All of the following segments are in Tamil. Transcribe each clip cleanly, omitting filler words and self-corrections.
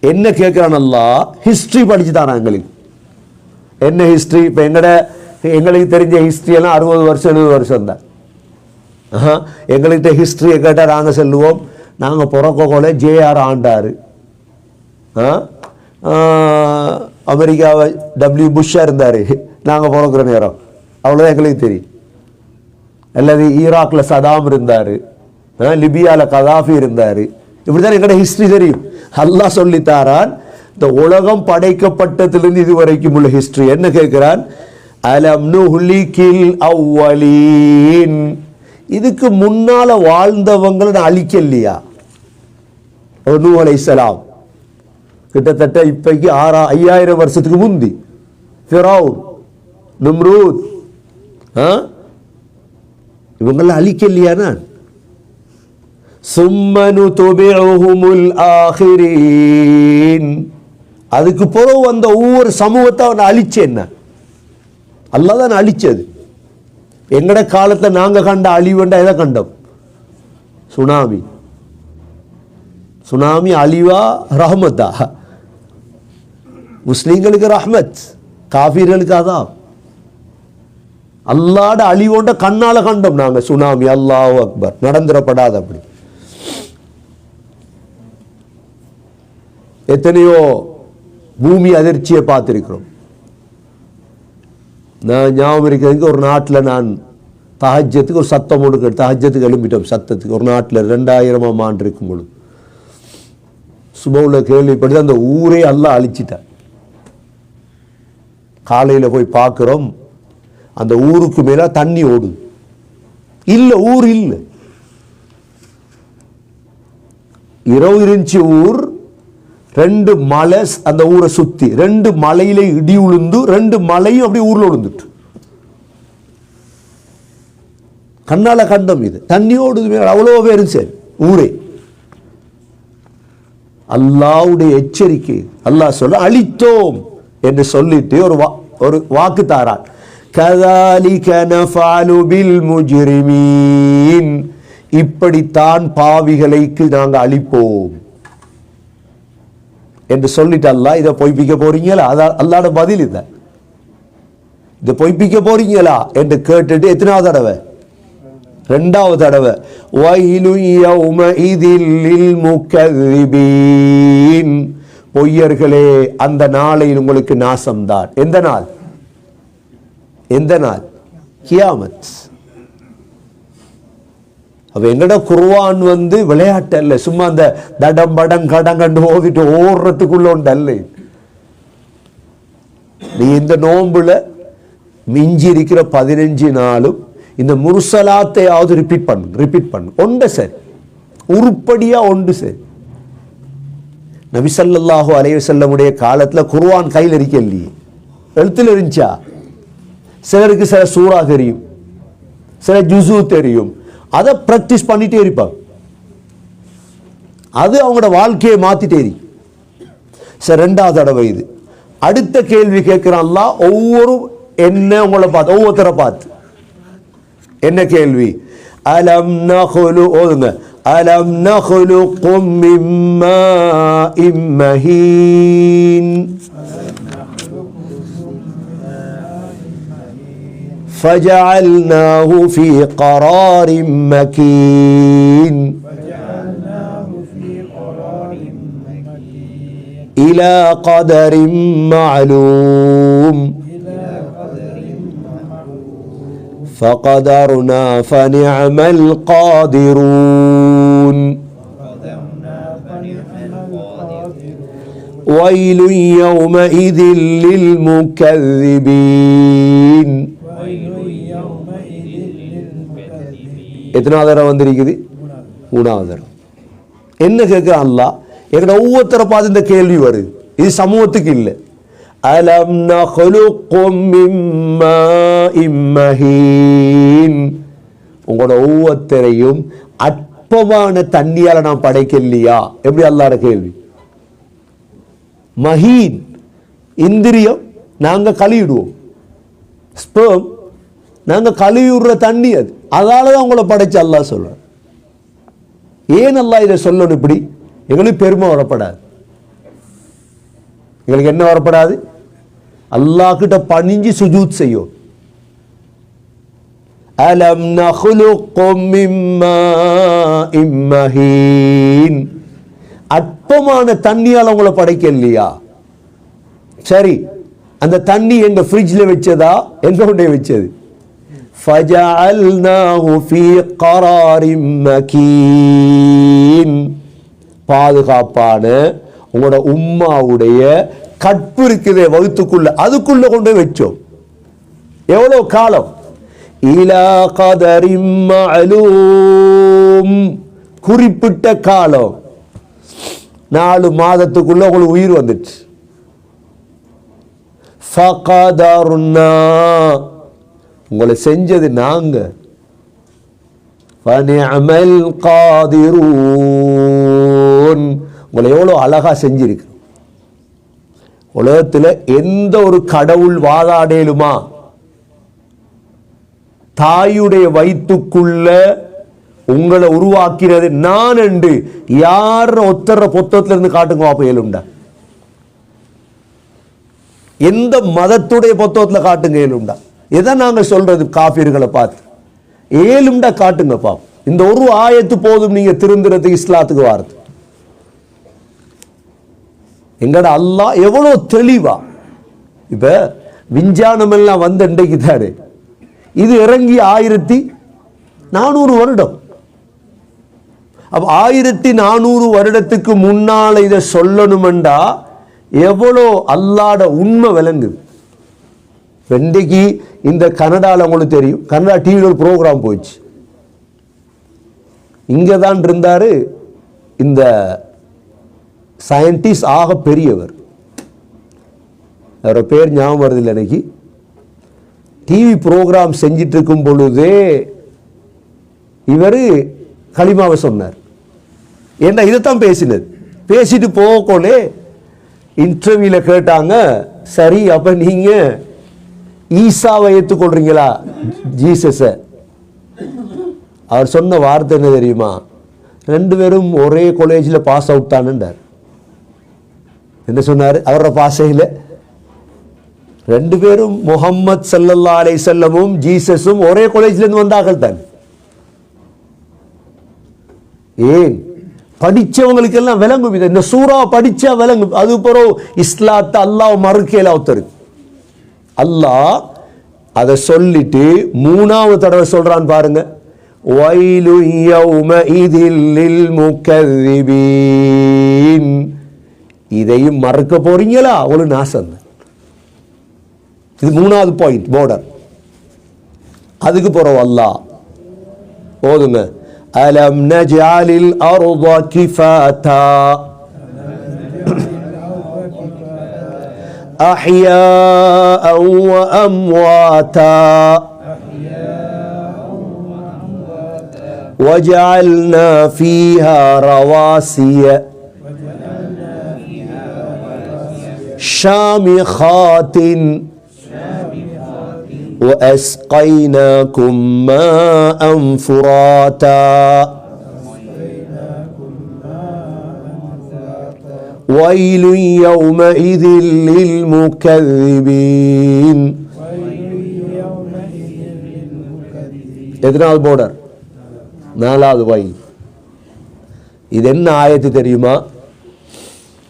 என்ன கேட்குறான் அல்லாஹ்? ஹிஸ்ட்ரி படிச்சு தானா எங்களுக்கு. என்ன ஹிஸ்ட்ரி? இப்போ எங்களுக்கு தெரிஞ்ச ஹிஸ்ட்ரியெல்லாம் 60 வருஷம் 70 வருஷம் தான். எங்கள்கிட்ட ஹிஸ்ட்ரியை கேட்டால் நாங்கள் சொல்லுவோம், நாங்கள் பிறக்கோல ஜேஆர் ஆண்டார், அமெரிக்காவை டபிள்யூ புஷ்ஷாக இருந்தார் நாங்கள் பிறக்கிற நேரம், அவ்வளோதான் எங்களுக்கு தெரியும். அல்லது ஈராக்கில் சதாம் இருந்தார், லிபியாவில் கதாஃபி இருந்தார், இப்படி தான் எங்களோட ஹிஸ்ட்ரி தெரியும். அல்லாஹ் சொல்லித்தாரான் இந்த உலகம் படைக்கப்பட்டதிலிருந்து இதுவரைக்கும் உள்ள ஹிஸ்ட்ரி. என்ன கேட்கிறான்? அலம் நுஹ்லிகில் அவ்வலீன், இதுக்கு முன்னால வாழ்ந்தவங்களை அழிக்கலையா? நூஹ் அலைஹிஸ்ஸலாம் கிட்டத்தட்ட இப்பைக்கு 5000 வருஷத்துக்கு முந்தி ஃபிரௌன், நம்ரூத், இவங்களை அழிக்கலையா? நான் சும்மனு துபிஉஹுமுல் ஆகிரீன், அதுக்கு பிறகு வந்த ஒவ்வொரு சமூகத்தை அவனை அழிச்சேன். அல்லாஹ் தான் அழிச்சது. எங்கட காலத்தை நாங்க கண்ட அழிவுண்டா எதை கண்டோம்? சுனாமி. சுனாமி அழிவா ரஹ்மத்தா? முஸ்லீம்களுக்கு ரஹ்மத், காஃபிர்களுக்கு அதான். அல்லாட அழிவோண்ட கண்ணால கண்டோம் நாங்க சுனாமி. அல்லாஹு அக்பர், நடந்துடப்படாது. அப்படி எத்தனையோ பூமி அதிர்ச்சியை பார்த்திருக்கிறோம். நான் ஞாபகம் இருக்கிறதுக்கு ஒரு நாட்டில் நான் தஹஜ்ஜத்துக்கு ஒரு சத்தம் ஒன்று தஹஜ்ஜத்துக்கு எழுப்பிட்டோம். சத்தத்துக்கு ஒரு நாட்டில் 2000ஆம் ஆண்டு இருக்கும் பொழுது சுபவுல கேள்விப்பட்டு அந்த ஊரே அல்லாஹ் அழிச்சிட்டான். காலையில் போய் பார்க்குறோம், அந்த ஊருக்கு மேலே தண்ணி ஓடுது. இல்லை, ஊர் இல்லை. இரவு இருந்துச்சு ஊர், 2 மலை அந்த ஊரை சுத்தி, 2 மலையில இடி உளுந்து 2 மலையும் அப்படி ஊர்ல விழுந்துட்டு கண்ணால கண்டம். இது தண்ணியோடு அவ்வளோ பேரும் சரி ஊரே. அல்லாஹ்வுடைய எச்சரிக்கை. அல்லாஹ் சொல்ல அழித்தோம் என்று சொல்லிட்டு ஒரு வாக்கு தாரான். கதாலிக நஃபஅலு பில் முஜ்ரிமீன், இப்படித்தான் பாவிகளுக்கு நாங்கள் அழிப்போம் என்று சொல்லிட்டு அல்லாஹ் இதை பொய்ப்பிக்க போறீங்களா? அல்லாஹ்வுடைய பதில் இதை பொய்ப்பிக்க போறீங்களா என்று கேட்டுட்டு எத்தனாவது தடவை? 2வது தடவை. வயலு யௌமஇதில் லில் முகذிபீன், பொய்யர்களே அந்த நாளையில் உங்களுக்கு நாசம்தான். எந்த நாள்? எந்த நாள்? கியாமத். எங்கட குர்ஆன் விளையாட்டு அல்ல, சும்மா அந்த தடம் படம் கடங்கண்டு ஓதிட்டு ஓடுறதுக்குள்ள ஒன்று அல்ல. நீ இந்த நோம்புல மிஞ்சி இருக்கிற 15 நாளும் இந்த முர்சலாத்தையாவது ரிப்பீட் பண்ணு. ஒன்று சரி, உருப்படியா ஒன்று சரி. நபி ஸல்லல்லாஹு அலைஹி வஸல்லமுடைய காலத்துல குர்ஆன் கையில் இருக்கலையே, எழுத்துல இருந்துச்சா? சிலருக்கு சில சூரா தெரியும், சில ஜுஸு தெரியும், அதை பிராக்டிஸ் பண்ணிட்டே இருப்பாங்க. அது அவங்களோட வாழ்க்கையை மாத்திட்டே இருக்கு. சரி, 2வது தடவை இது. அடுத்த கேள்வி கேட்கிறான் அல்லாஹ் ஒவ்வொரு என்ன உங்களை பார்த்து, ஒவ்வொருத்தரை பார்த்து என்ன கேள்வி? அலம் நஹ்லு, ஓதுங்க, அலம் நஹ்லுக்கும் மின் மாஇம் மஹீன் فجعلناه في قرار مكين إلى قدر معلوم فقدرنا فنعم القادرون ويل يومئذ للمكذبين. எத்தனாவது தடவை வந்திருக்குது? 3வது தடவை. என்ன கேட்கிற அல்லாஹ்? எங்கட ஒவ்வொருத்தரை பார்த்து இந்த கேள்வி வருது. இது சமூகத்துக்கு இல்லை. அலம் நஹ்லுக்கும் மின் மாஇம் மஹீன், உங்களோட ஒவ்வொருத்தரையும் அற்பமான தண்ணியால நான் படைக்கலையா? எப்படி அல்லாஹ்ட கேள்வி? மஹீன் இந்திரியம் நாங்க கழுவிடுவோம், ஸ்பெர்ம் நாங்க கழுவிடுற தண்ணி, அது அதாலதான் உங்களை படைச்சு அல்லாஹ் சொல்ற. ஏன் அல்லாஹ் இதை சொல்லணும்? இப்படி எங்களுக்கு பெருமை வரப்படாது. எங்களுக்கு என்ன வரப்படாது? அல்லாஹ் கிட்ட பணிஞ்சு சுஜூத் செய்யும். அலம் நஹ்லுக்கும் மின் மாஇம் மஹீன், அற்பமான தண்ணியால் உங்களை படைக்கலையா? சரி, அந்த தண்ணி எங்க ஃப்ரிட்ஜில் வச்சதா, எங்க கொண்டே வச்சது? ஃபஜஅல்நாஹு ஃபீ கராரின் மகீன், பாதுகாப்பான உங்களோட உம்மாவுடைய கற்பு இருக்குதே வகுத்துக்குள்ள, அதுக்குள்ள கொண்டு வச்சோம். எவ்வளவு காலம்? இலா கதரின் மஅலூம், குறிப்பிட்ட காலம். 4 மாதத்துக்குள்ள உங்களுக்கு உயிர் வந்துச்சு. ஃபகதர்னா, உங்களை செஞ்சது நாங்க. ஃபனிஅமல் காதிரூன், உங்களை எவ்வளோ அழகா செஞ்சிருக்கிறோம். உலகத்தில் எந்த ஒரு கடவுள் வாதாடேலுமா? தாயுடைய வயிற்றுக்குள்ள உங்களை உருவாக்கிறது நான் என்று யார ஒத்தர புத்தகத்துல இருந்து காட்டுங்க பாப்ப. ஏழுண்டா? எந்த மதத்துடைய புத்தகத்துல காட்டுங்க ஏழுண்டா? எதை நாங்க சொல்றது காபிர்களை பார்த்து? ஏழுண்டா காட்டுங்க பாப்போம். இந்த ஒரு ஆயத்து போதும் நீங்க திருந்துறதுக்கு, இஸ்லாத்துக்கு வாரது. எங்கட அல்லாஹ் எவ்வளவு தெளிவா, இப்ப விஞ்ஞானம் எல்லாம் வந்து இன்றைக்கு தாரு, இது இறங்கி 1400 வருடம். அப்ப 1400 வருடத்துக்கு முன்னால இதை சொல்லணுமெண்டா எவ்வளோ அல்லாட உண்மை விளங்குது. இன்றைக்கு இந்த கனடால உங்களுக்கு தெரியும், கனடா டிவியில் ஒரு ப்ரோக்ராம் போயிடுச்சு. இங்கே தான் இருந்தார் இந்த சயின்டிஸ்ட், ஆக பெரியவர். அவரோட பேர் ஞாபகம் வருதில்லை எனக்கு. டிவி ப்ரோக்ராம் செஞ்சிட்டு இருக்கும் பொழுதே இவர் களிமாவை சொன்னார். ஏன்னா இதைத்தான் பேசினது. பேசிட்டு போகலே இன்டர்வியூல கேட்டாங்க, சரி அப்ப நீங்க ஈசாவை ஏற்றுக்கொள்றீங்களா, ஜீசஸ? அவர் சொன்ன வார்த்தை என்ன தெரியுமா? 2 பேரும் ஒரே காலேஜில் பாஸ் அவுட் தானுண்டார். என்ன சொன்னார்? அவரோட பாஷையில் 2 பேரும் முஹம்மது ஸல்லல்லாஹு அலைஹி வஸல்லமும் ஜீசஸும் ஒரே காலேஜ்லேருந்து வந்தார்கள் தான். ஏன்? படிச்சவங்களுக்கு எல்லாம் விளங்கும். இது இந்த சூறா படிச்சா விளங்கும். அது பிறகு இஸ்லாத்தை அல்லாஹ் மறுக்கையில ஒருத்தருக்கு அல்லாஹ் அதை சொல்லிட்டு 3வது தடவை சொல்றான் பாருங்க, வயலு யௌமஇதில் லில் முகذிபீன். இதையும் மறக்க போறீங்களா? ஒரு நாசம். இது 3வது பாயிண்ட், பார்டர். அதுக்கு பிறகு அல்லாஹ் ஓதுங்க, அலம் நஜ்அலில் அர்த கிஃபாதா அஹ்யாஅ வ அம்வாதா وجعلنا فيها رواسي شامخات وأسقيناكم ماء فراتا ويل يومئذ للمكذبين. எத்தனாவது பார்டர்? 4வது வயல். இது என்ன ஆயத்து தெரியுமா?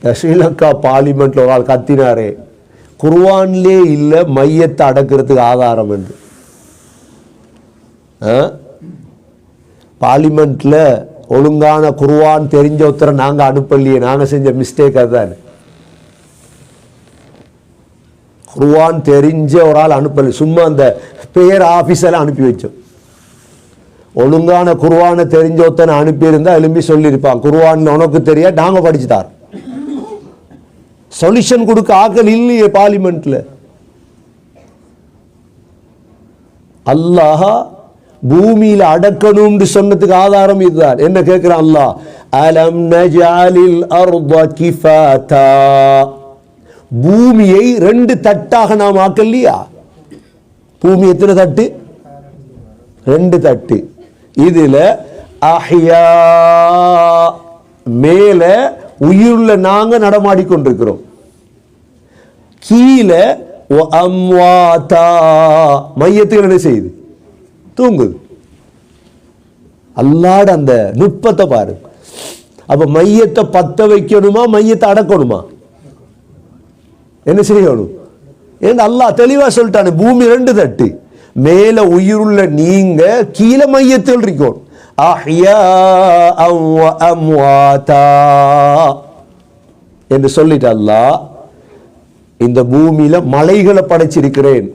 ஸ்ரீலங்கா பார்லிமெண்ட்ல ஒரு ஆள் கத்தினாரே, குர்ஆன்லே இல்லை மையத்தை அடக்கிறதுக்கு ஆதாரம் என்று. பார்லிமெண்ட்ல ஒழுங்கான குர்ஆன் தெரிஞ்ச ஒருத்தரை நாங்க அனுப்பலையே, நாங்க செஞ்ச மிஸ்டேக் அதுதான். குர்ஆன் தெரிஞ்ச ஒரு ஆள் அனுப்பல, சும்மா அந்த பேர் ஆபீஸெல்லாம் அனுப்பி வச்சோம். ஒழுங்கான குர்ஆனை தெரிஞ்ச ஒருத்தனை அனுப்பியிருந்தா எழுப்பி சொல்லியிருப்பான், குர்ஆன் உனக்கு தெரியா, நாங்க படிச்சுட்டார். சொல்யூஷன் கொடுக்க ஆக்கள் இல்லையே பார்லிமெண்ட்ல. அல்லாஹ் பூமியில அடக்கணும்னு சொன்னதுக்கு ஆதாரம் இதுதான். என்ன கேட்கிறான் அல்லாஹ்? அலம் நஜ்அலில் அர்த கிஃபாதா, பூமியை 2 தட்டாக நாம் ஆக்கலையா? பூமி எத்தனை தட்டு? 2 தட்டு. இதுல அஹ்யா, மேல உயிருள்ள நாங்க நடமாடிக்கொண்டிருக்கிறோம். கீழே மையத்துகள் என்ன செய்யுது? தூங்குது. அல்லாட அந்த நுட்பத்தை பாரு. அப்ப மையத்தை பத்த வைக்கணுமா, மையத்தை அடக்கணுமா? என்ன செய்யணும்? ஏன் அல்லாஹ் தெளிவா சொல்லிட்டானே, பூமி 2 தட்டு, மேல உயிருள்ள நீங்க, கீழே மையத்தில் இருக்கணும். என்று சொல்லிட்டு அல்லாஹ் இந்த பூமியில மலைகளை படைச்சிருக்கிறேன்.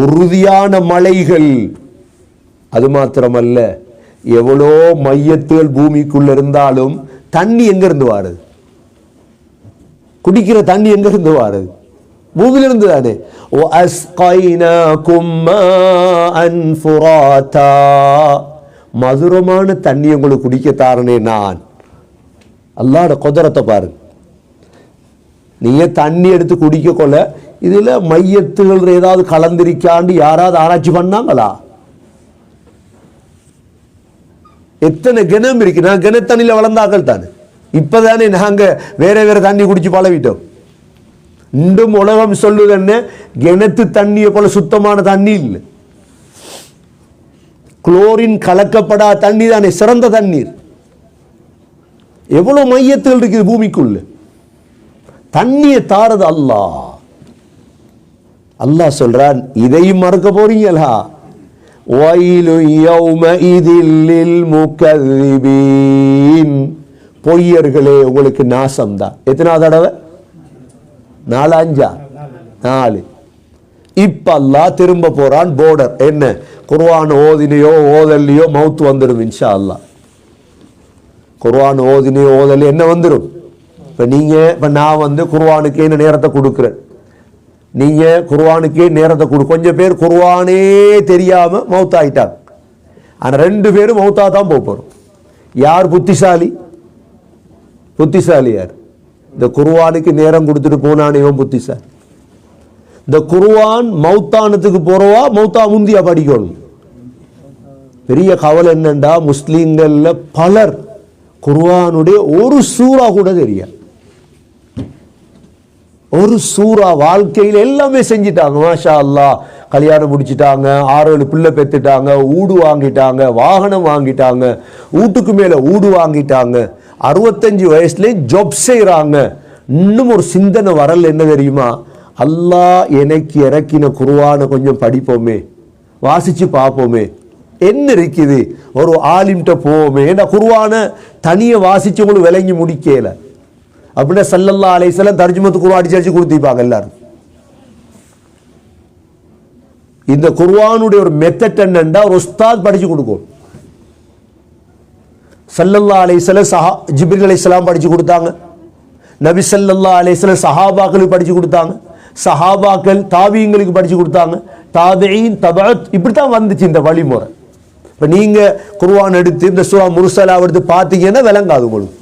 உறுதியான மலைகள். அது மாத்திரமல்ல, எவ்வளோ மையத்துகள் பூமிக்குள்ள இருந்தாலும் தண்ணி எங்க இருந்து வாருது? குடிக்கிற தண்ணி எங்க இருந்து வாருது? பூமியிலிருந்து தானே. மதுரமான தண்ணி உங்களுக்கு குடிக்க தாரனே நான். அல்லாஹ்வுடைய குதிரத்தை பாருங்க. நீங்க தண்ணி எடுத்து குடிக்க கொள்ள இதுல மையத்துகள் ஏதாவது கலந்திருக்காண்டு யாராவது ஆராய்ச்சி பண்ணாங்களா? எத்தனை கிணம் இருக்கு. நான் கிணத்தண்ணில வளர்ந்தாக்கள் தானே. இப்பதானே நாங்க வேற வேற தண்ணி குடிச்சு பழவிட்டோம். இன்றும் உலகம் சொல்லுது என்ன, கிணத்து தண்ணியை போல சுத்தமான தண்ணி இல்லை. குளோரின் கலக்கப்படாத தண்ணி தானே சிறந்த தண்ணீர். எவ்வளவு மையத்தில் இருக்குது பூமிக்குள்ள. தண்ணியை தாரது அல்லாஹ். அல்லாஹ் சொல்றான், இதையும் மறக்க போறீங்களா? பொய்யர்களே, உங்களுக்கு நாசம் தான். எத்தனாவது தடவை? 4 5 4. இப்ப அல்லாஹ் திரும்ப போறான். போர்டர் என்ன? குர்ஆன் ஓதினையோ ஓதல்லையோ மவுத் வந்துடும் இன்ஷா அல்லாஹ். குர்ஆன் ஓதினையோ ஓதல் என்ன வந்துடும்? இப்ப நான் குர்ஆனுக்கே நேரத்தை கொடுக்குறேன். நீங்க குர்ஆனுக்கே நேரத்தை கொஞ்சம் பேர் குர்ஆனே தெரியாம மவுத் ஆயிட்டாங்க. ஆனா 2 பேரும் மவுத்தா தான் போறோம். யார் புத்திசாலி? புத்திசாலி யார்? இந்த குர்ஆனுக்கு நேரம் கொடுத்துட்டு போனான் இவன் புத்திசாலி. இந்த குர்ஆன் மௌத்தானத்துக்கு போறவா மௌத்தா முந்தியா படிக்கணும். பெரிய கவலை என்னண்டா, முஸ்லீம்கள்ல பலர் குர்ஆனுடைய ஒரு சூறா கூட தெரியாது. ஒரு சூறா வாழ்க்கையில் எல்லாமே செஞ்சிட்டாங்க. மாஷா அல்லாஹ், கல்யாணம் முடிச்சிட்டாங்க, 6 பிள்ளை பெத்துட்டாங்க, ஊடு வாங்கிட்டாங்க, வாகனம் வாங்கிட்டாங்க, வீட்டுக்கு மேல ஊடு வாங்கிட்டாங்க, 65 வயசுல ஜாப் செய்யறாங்க. இன்னும் ஒரு சிந்தனை வரல. என்ன தெரியுமா? அல்லாஹ் எனக்கு இறக்கின குர்ஆனை கொஞ்சம் படிப்போமே, வாசிச்சு பார்ப்போமே, என்ன இருக்குது, ஒரு ஆலிம்கிட்ட போவோமே. ஏன்னா குர்ஆனை தனியை வாசிச்சு உங்களுக்கு விளங்கி முடிக்கல. அப்படின்னா ஸல்லல்லாஹு அலைஹி வஸல்லம் தர்ஜுமத்து குர்ஆன் அடிச்சு கொடுத்திருப்பாங்க எல்லாரும். இந்த குர்ஆனுடைய ஒரு மெத்தட் என்னன்னா, ஒரு உஸ்தாத் படிச்சு கொடுக்கும். ஸல்லல்லாஹு அலைஹி வஸல்லம் ஜிப்ரீல் அலைஹிஸ்ஸலாம் படிச்சு கொடுத்தாங்க. நபி ஸல்லல்லாஹு அலைஹி வஸல்லம் சஹாபாக்களுக்கு படிச்சு கொடுத்தாங்க. சஹாபாக்கள் தாபீங்களுக்கு படிச்சு கொடுத்தாங்க. தாபீன் தபஅத், இப்படித்தான் வந்துச்சு இந்த வழிமுறை. இப்ப நீங்க குர்ஆன் எடுத்து இந்த சூரா முர்சலா எடுத்து பார்த்தீங்கன்னா விளங்காது உங்களுக்கு.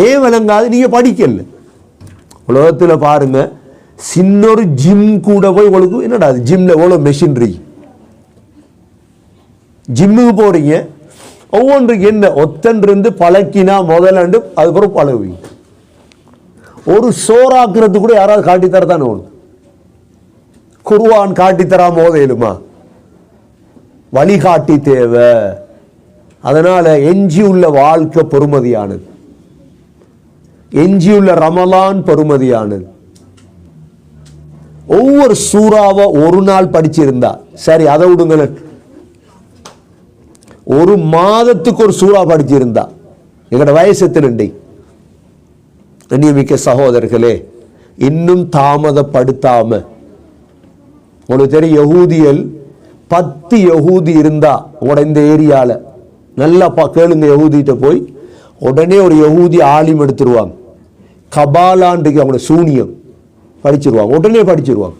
ஏன் விளங்காது? நீங்க படிக்கல. உலகத்துல பாருங்க, சின்னொரு ஜிம் கூட போய் உங்களுக்கு என்னடா ஜிம்ல எவ்வளவு மெஷினரி. ஜிம்முக்கு போறீங்க, ஒவ்வொன்றுக்கு என்ன ஒத்தன்றிருந்து பழக்கினா முதலாண்டு அதுக்கப்புறம் பழகுவீங்க. ஒரு சோறாக்குறது கூட யாராவது காட்டித்தரத்தானே ஒன்று. குர்ஆன் காட்டித்தராம ஓதையிலுமா? வழிகாட்டி தேவை. அதனால எஞ்சியுள்ள வாழ்க்கை பொறுமதியானது, எஞ்சியுள்ள ரமலான் பொறுமதியானது. ஒவ்வொரு சூறாவை ஒரு நாள் படிச்சிருந்தா சரி, அதை விடுங்களேன். ஒரு மாதத்துக்கு ஒரு சூறா படிச்சிருந்தா எங்கட வயசு எத்தனை? கண்ணியமிக்க சகோதரர்களே, இன்னும் தாமதப்படுத்தாம, உங்களுக்கு தெரியும் யகூதியல் 10 யகூதி இருந்தா உங்களோட இந்த ஏரியால நல்லா கேளுங்க. யகூதிட்ட போய் உடனே ஒரு யகூதி ஆலிம் எடுத்துருவாங்க. கபாலான்றைக்கு அவங்களோட சூனியம் படிச்சிருவாங்க, உடனே படிச்சிருவாங்க.